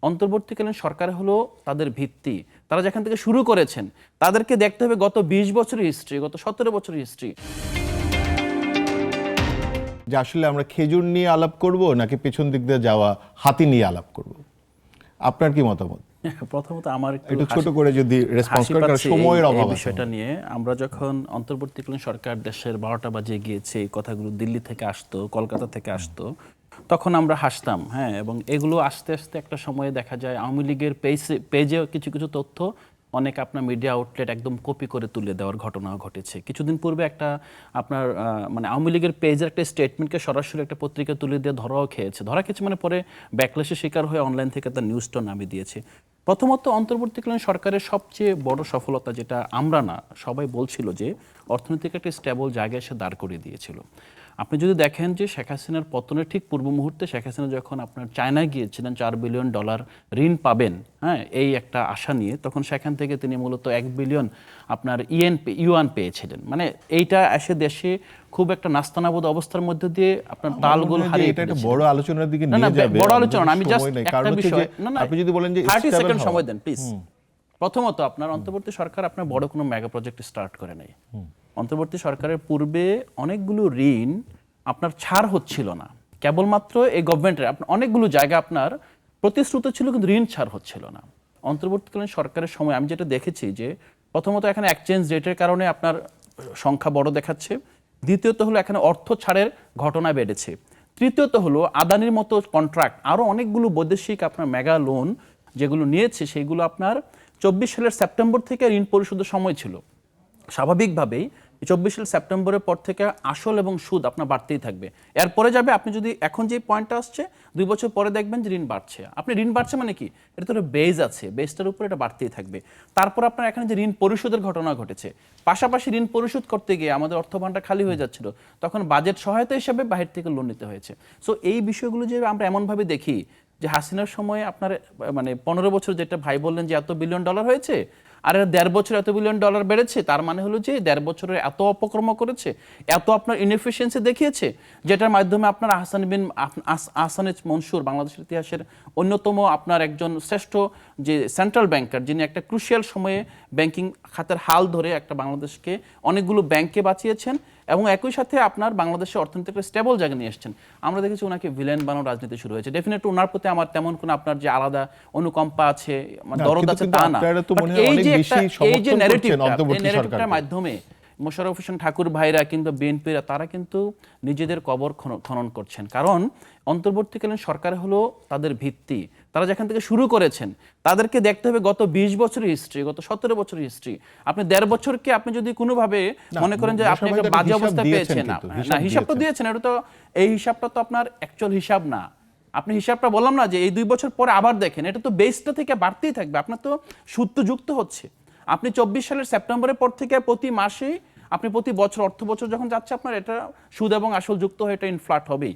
অন্তর্বর্তীকালীন সরকার হলো তাদের ভিত্তি। তারা যেখান থেকে শুরু করেছেন তাদেরকে দেখতে হবে গত ২০ বছরের হিস্ট্রি, গত ১৭ বছরের হিস্ট্রি। যে আসলে আমরা খেজুর নিয়ে আলাপ করব নাকি পেছন দিক দিয়ে যাওয়া হাতি নিয়ে আলাপ করব, আপনার কি মতামত? প্রথমত আমার একটু ছোট করে যদি রেসপন্স করেন, কারণ সময়ের অভাব আছে। বিষয়টা নিয়ে আমরা যখন অন্তর্বর্তীকালীন সরকার দেশের ১২টা বাজে গিয়েছে, এই কথাগুলো দিল্লি থেকে আসতো, কলকাতা থেকে আসতো, তখন আমরা হাসতাম। হ্যাঁ, এবং এগুলো আস্তে আস্তে একটা সময়ে দেখা যায় আওয়ামী লীগের পেজে কিছু কিছু তথ্য অনেক আপনার মিডিয়া আউটলেট একদম কপি করে তুলে দেওয়ার ঘটনা ঘটেছে। কিছুদিন পূর্বে একটা আপনার মানে আওয়ামী লীগের পেজের একটা স্টেটমেন্টকে সরাসরি একটা পত্রিকা তুলে দিয়ে ধরা খেয়েছে মানে পরে ব্যাকলেশের শিকার হয়ে অনলাইন থেকে তার নিউজটা নামিয়ে দিয়েছে। প্রথমত অন্তর্বর্তীকালীন সরকারের সবচেয়ে বড় সফলতা, যেটা আমরা না সবাই বলছিল, যে অর্থনৈতিক একটা স্টেবল জায়গায় এসে দাঁড় করিয়ে দিয়েছিল। আপনি যদি দেখেন যে শেখ হাসিনার পতনের ঠিক পূর্ব মুহূর্তে শেখ হাসিনা যখন আপনার চায়নায় গিয়েছিলেন $4 বিলিয়ন ঋণ পাবেন, হ্যাঁ, এই একটা আশা নিয়ে, তখন সেখান থেকে তিনি মূলত $1 বিলিয়ন আপনার ইউয়ান পেয়েছিলেন। মানে এইটা এসে দেশে খুব একটা নাস্তানাবুদ অবস্থার মধ্যে দিয়ে আপনার তালগোল হারিয়ে এটা একটা বড় আলোচনার দিকে নিয়ে যাবে। বড় আলোচনা আমি জাস্ট একটা বিষয়, আপনি যদি বলেন যে 30 সেকেন্ড সময় দেন প্লিজ। প্রথমত আপনার অন্তর্বর্তী সরকার আপনার বড় কোনো মেগা প্রজেক্ট স্টার্ট করে নাই। অন্তর্বর্তী সরকারের পূর্বে অনেকগুলো ঋণ আপনার ছাড় হচ্ছিল না, কেবলমাত্র এই গভর্নমেন্টের আপনার অনেকগুলো জায়গা আপনার প্রতিশ্রুত ছিল কিন্তু ঋণ ছাড় হচ্ছিল না। অন্তর্বর্তীকালীন সরকারের সময় আমি যেটা দেখেছি যে প্রথমত এখানে এক্সচেঞ্জ রেটের কারণে আপনার সংখ্যা বড় দেখাচ্ছে, দ্বিতীয়ত হলো এখানে অর্থ ছাড়ের ঘটনা বেড়েছে, তৃতীয়ত হলো আদানির মতো কন্ট্রাক্ট আরও অনেকগুলো বৈদেশিক আপনার মেগা লোন যেগুলো নিয়েছে সেগুলো আপনার 24 সালের সেপ্টেম্বর থেকে ঋণ পরিশোধের সময় ছিল। স্বাভাবিকভাবেই 24 সাল সেপ্টেম্বরের পর থেকে আসল এবং সুদ আপনার বাড়তেই থাকবে। এরপরে যাবে আপনি যদি এখন যে পয়েন্টটা আসছে 2 বছর পরে দেখবেন যে ঋণ বাড়ছে। আপনি ঋণ বাড়ছে মানে কি, এটা তো বেজ আছে, বেজটার উপরে এটা বাড়তেই থাকবে। তারপর আপনার এখানে যে ঋণ পরিশোধের ঘটনা ঘটেছে, পাশাপাশি ঋণ পরিশোধ করতে গিয়ে আমাদের অর্থভাণ্ডার খালি হয়ে যাচ্ছিল, তখন বাজেট সহায়তা হিসেবে বাহির থেকে লোন নিতে হয়েছে। সো এই বিষয়গুলো যে আমরা এমনভাবে দেখি যে হাসিনার সময়ে আপনার মানে 15 বছর, যেটা ভাই বললেন যে $1 বিলিয়ন হয়েছে, আর 1.5 বছর $1 বিলিয়ন বেড়েছে, তার মানে হলো যে 1.5 বছরের এত অপকর্ম করেছে, এত আপনার ইনএফিসিয়েন্সি দেখিয়েছে, যেটার মাধ্যমে আপনার আহসান মনসুর বাংলাদেশের ইতিহাসের অন্যতম আপনার একজন শ্রেষ্ঠ যে সেন্ট্রাল ব্যাংকার, যিনি একটা ক্রুশিয়াল সময়ে ব্যাংকিং খাতের হাল ধরে একটা বাংলাদেশকে অনেকগুলো ব্যাংকে বাঁচিয়েছেন এবং একই সাথে আপনার বাংলাদেশের অর্থনীতি একটা স্টেবল জায়গা নিয়ে এসেছেন। আমরা দেখেছি ওনাকে ভিলেন বানানোর রাজনীতি শুরু হয়েছে। ডেফিনেটলি ওনার প্রতি আমার তেমন কোনো আপনার যে আলাদা অনুকম্পা আছে, দরদ আছে তা না, এই যে ন্যারেটিভটার মাধ্যমে মোশাররফ হোসেন ঠাকুর ভাইরা কিন্তু বিএনপিরা তারা কিন্তু নিজেদের কবর খনন করছেন। কারণ অন্তর্বর্তীকালীন সরকার হলো তাদের ভিত্তি। তারা যেখান থেকে শুরু করেছেন তাদেরকে দেখতে হবে গত 20 বছরের হিস্ট্রি, গত 17 বছরের হিস্ট্রি। আপনি 1.5 বছরকে আপনি যদি কোনোভাবে মনে করেন যে আপনি একটা বাজে অবস্থায় পেয়েছেন, না হিসাব তো দিয়েছেন, এটা তো এই হিসাবটা তো আপনার অ্যাকচুয়াল হিসাব না। আপনি হিসাবটা বললাম না যে এই 2 বছর পরে আবার দেখেন, এটা তো বেসটা থেকে বাড়তেই থাকবে, আপনার তো সুদ তো যুক্ত হচ্ছে। আপনি 24 সালের সেপ্টেম্বরের পর থেকে প্রতি মাসেই আপনি প্রতি বছর অর্থ বছর যখন যাচ্ছে আপনার এটা সুদ এবং আসল যুক্ত হয়ে এটা ইনফ্ল্যাট হবেই।